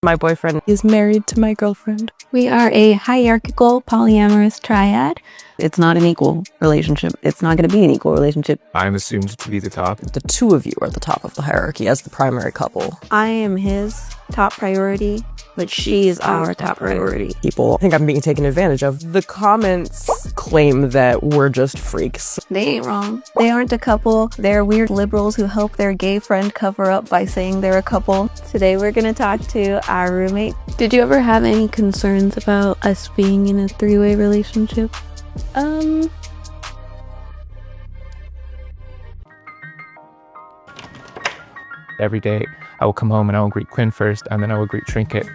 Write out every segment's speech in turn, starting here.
My boyfriend is married to my girlfriend. We are a hierarchical polyamorous triad. It's not an equal relationship. It's not going to be an equal relationship. I'm assumed to be the top. The two of you are the top of the hierarchy as the primary couple. I am his top priority, but she's our top priority. People think I'm being taken advantage of. The comments claim that we're just freaks. They ain't wrong. They aren't a couple. They're weird liberals who help their gay friend cover up by saying they're a couple. Today we're going to talk to our roommate. Did you ever have any concerns about us being in a three-way relationship? Every day, I will come home and I will greet Quinn first, and then I will greet Trinket.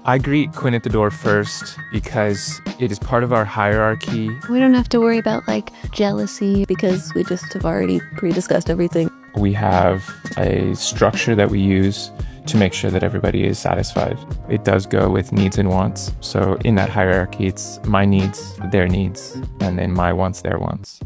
I greet Quinn at the door first because it is part of our hierarchy. We don't have to worry about jealousy because we just have already pre-discussed everything. We have a structure that we use to make sure that everybody is satisfied. It does go with needs and wants. So in that hierarchy, it's my needs, their needs, and then my wants, their wants.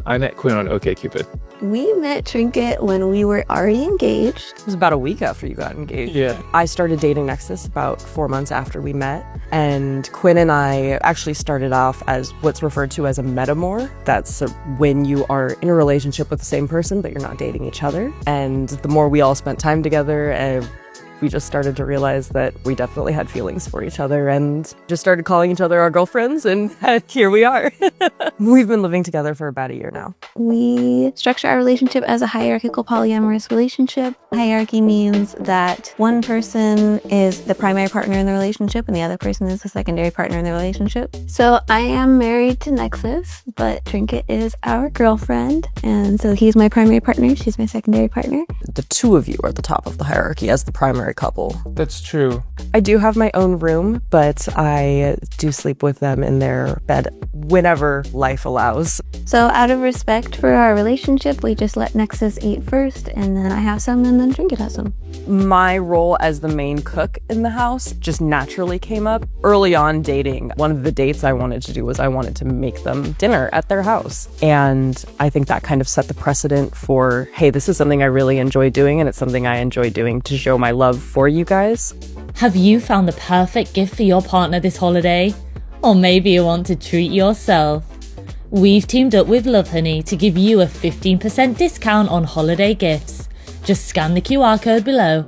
I met Quinn on OkCupid. We met Trinket when we were already engaged. It was about a week after you got engaged. Yeah. I started dating Nexus about 4 months after we met. And Quinn and I actually started off as what's referred to as a metamor. That's when you are in a relationship with the same person, but you're not dating each other. And the more we all spent time together, we just started to realize that we definitely had feelings for each other and just started calling each other our girlfriends, and here we are. We've been living together for about a year now. We structure our relationship as a hierarchical polyamorous relationship. Hierarchy means that one person is the primary partner in the relationship and the other person is the secondary partner in the relationship. So I am married to Nexus, but Trinket is our girlfriend, and so he's my primary partner, she's my secondary partner. The two of you are the top of the hierarchy as the primary couple. That's true. I do have my own room, but I do sleep with them in their bed whenever life allows. So out of respect for our relationship, we just let Nexus eat first, and then I have some, and then Trinket has some. My role as the main cook in the house just naturally came up. Early on dating, one of the dates I wanted to do was I wanted to make them dinner at their house. And I think that kind of set the precedent for, hey, this is something I really enjoy doing, and it's something I enjoy doing to show my love for you guys. Have you found the perfect gift for your partner this holiday? Or maybe you want to treat yourself? We've teamed up with Love Honey to give you a 15% discount on holiday gifts. Just scan the QR code below.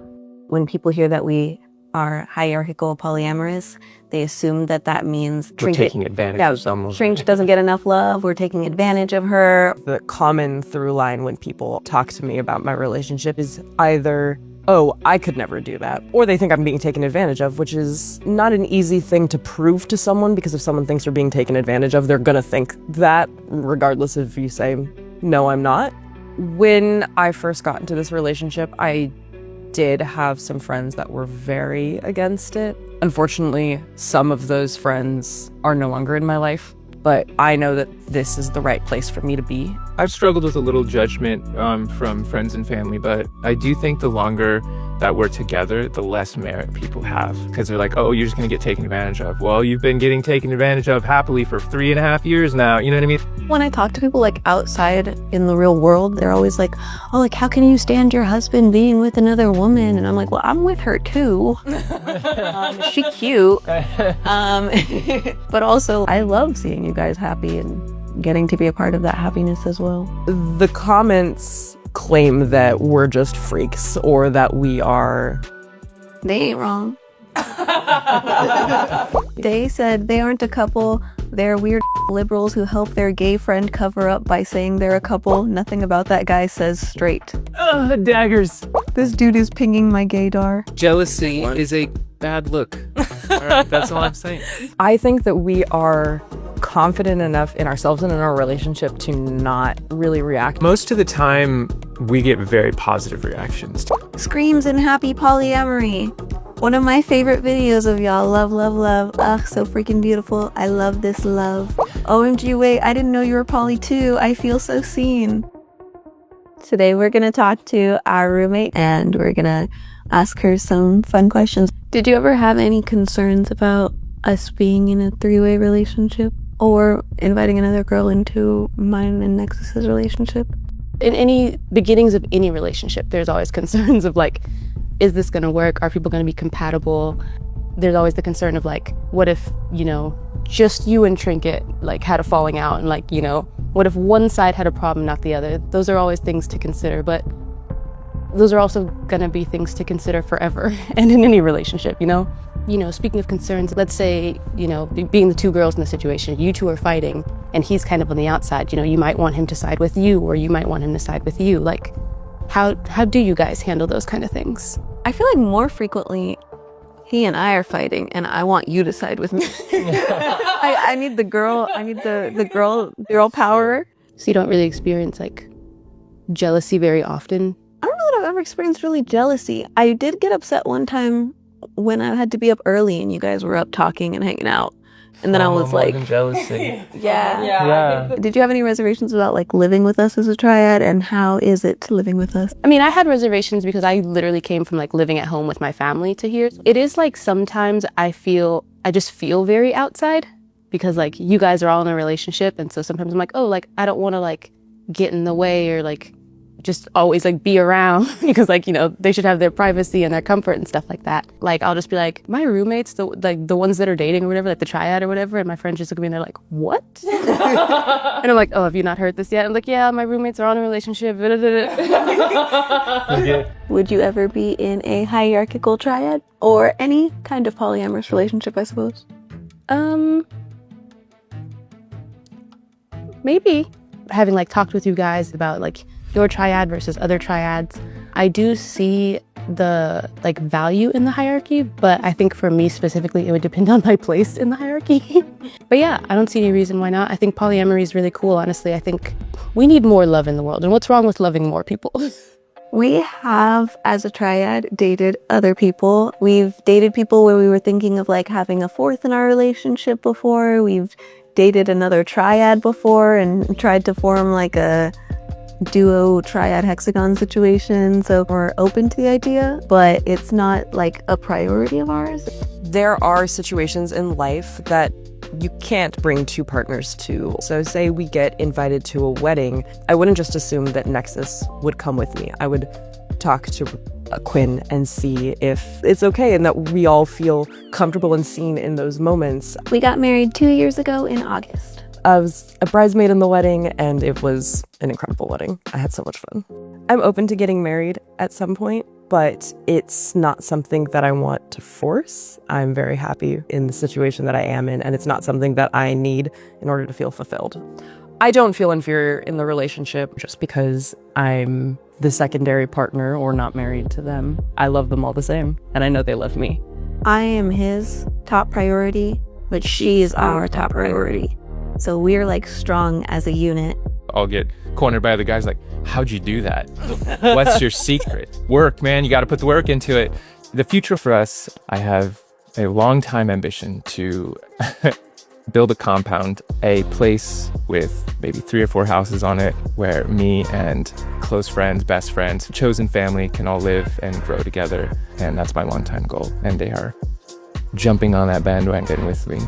When people hear that we are hierarchical polyamorous, they assume that means We're Trinket. taking advantage of someone. Trinket doesn't get enough love, we're taking advantage of her. The common through line when people talk to me about my relationship is either, oh, I could never do that, or they think I'm being taken advantage of, which is not an easy thing to prove to someone, because if someone thinks they're being taken advantage of, they're gonna think that, regardless if you say, no, I'm not. When I first got into this relationship, I did have some friends that were very against it. Unfortunately, some of those friends are no longer in my life, but I know that this is the right place for me to be. I've struggled with a little judgment from friends and family, but I do think the longer that we're together, the less merit people have, because they're like, oh, you're just going to get taken advantage of. Well, you've been getting taken advantage of happily for 3.5 years now. You know what I mean? When I talk to people outside in the real world, they're always like, oh, how can you stand your husband being with another woman? And I'm like, well, I'm with her too. She cute. But also, I love seeing you guys happy and getting to be a part of that happiness as well. The comments claim that we're just freaks or that we are... They ain't wrong. They said they aren't a couple. They're weird liberals who help their gay friend cover up by saying they're a couple. Nothing about that guy says straight. Daggers. This dude is pinging my gaydar. Jealousy is a bad look. All right, that's all I'm saying. I think that we are confident enough in ourselves and in our relationship to not really react. Most of the time, we get very positive reactions. Screams and happy polyamory. One of my favorite videos of y'all. Love, love, love. Ugh, so freaking beautiful. I love this love. OMG, wait, I didn't know you were poly too. I feel so seen. Today we're gonna talk to our roommate and we're gonna ask her some fun questions. Did you ever have any concerns about us being in a three-way relationship or inviting another girl into mine and Nexus's relationship? In any beginnings of any relationship, there's always concerns of is this gonna work? Are people gonna be compatible? There's always the concern of like, what if, you know, just you and Trinket like had a falling out, and like, you know, what if one side had a problem, not the other? Those are always things to consider, but those are also gonna be things to consider forever and in any relationship, you know? You know, speaking of concerns, let's say, you know, being the two girls in the situation, you two are fighting and he's kind of on the outside, you know, you might want him to side with you or you might want him to side with you. Like, how do you guys handle those kind of things? I feel like more frequently he and I are fighting and I want you to side with me. I need the girl power. So you don't really experience like jealousy very often? I don't know that I've ever experienced really jealousy. I did get upset one time when I had to be up early and you guys were up talking and hanging out. And then I was like, jealousy. yeah. Did you have any reservations about like living with us as a triad, and how is it living with us? I mean, I had reservations because I literally came from like living at home with my family to here. It is like sometimes I just feel very outside because like you guys are all in a relationship. And so sometimes I'm like, oh, like I don't want to like get in the way or like just always like be around because like, you know, they should have their privacy and their comfort and stuff like that. Like I'll just be like, my roommates, the ones that are dating or whatever, like the triad or whatever, and my friends just look at me and they're like, what? And I'm like, oh, have you not heard this yet? I'm like, yeah, my roommates are on a relationship. Would you ever be in a hierarchical triad or any kind of polyamorous relationship, I suppose? Maybe. Having like talked with you guys about like your triad versus other triads, I do see the like value in the hierarchy, but I think for me specifically, it would depend on my place in the hierarchy. But yeah, I don't see any reason why not. I think polyamory is really cool, honestly. I think we need more love in the world. And what's wrong with loving more people? We have, as a triad, dated other people. We've dated people where we were thinking of like having a fourth in our relationship before. We've dated another triad before and tried to form like a duo triad hexagon situation. So we're open to the idea, but it's not like a priority of ours. There are situations in life that you can't bring two partners to. So say we get invited to a wedding, I wouldn't just assume that Nexus would come with me. I would talk to Quinn and see if it's okay and that we all feel comfortable and seen in those moments. We got married 2 years ago in August. I was a bridesmaid in the wedding and it was an incredible wedding. I had so much fun. I'm open to getting married at some point, but it's not something that I want to force. I'm very happy in the situation that I am in, and it's not something that I need in order to feel fulfilled. I don't feel inferior in the relationship just because I'm the secondary partner or not married to them. I love them all the same, and I know they love me. I am his top priority, but she is our top priority. So we're like strong as a unit. I'll get cornered by the guys like, how'd you do that? What's your secret? Work, man. You got to put the work into it. The future for us, I have a long time ambition to build a compound, a place with maybe 3 or 4 houses on it where me and close friends, best friends, chosen family can all live and grow together. And that's my long time goal. And they are jumping on that bandwagon with me.